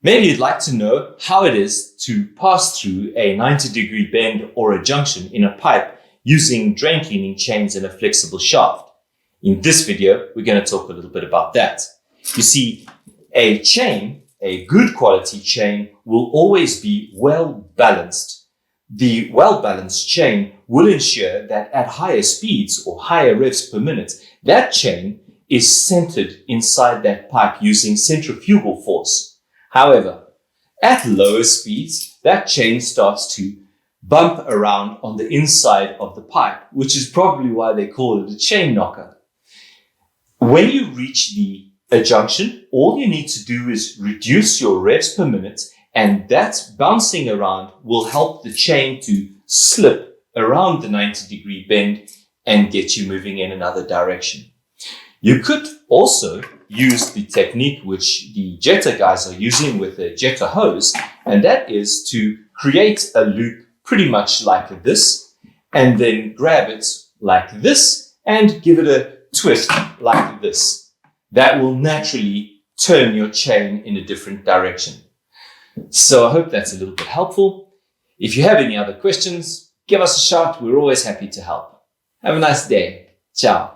Maybe you'd like to know how it is to pass through a 90-degree bend or a junction in a pipe using drain cleaning chains and a flexible shaft. In this video, we're going to talk a little bit about that. You see, a chain, a good quality chain, will always be well balanced. The well-balanced chain will ensure that at higher speeds or higher revs per minute, that chain is centered inside that pipe using centrifugal force. However, at lower speeds, that chain starts to bump around on the inside of the pipe, which is probably why they call it a chain knocker. When you reach a junction, all you need to do is reduce your revs per minute, and that bouncing around will help the chain to slip around the 90-degree bend and get you moving in another direction. You could also use the technique which the jetter guys are using with a jetter hose, and that is to create a loop pretty much like this, and then grab it like this and give it a twist like this. That will naturally turn your chain in a different direction. So I hope that's a little bit helpful. If you have any other questions, give us a shout. We're always happy to help. Have a nice day. Ciao.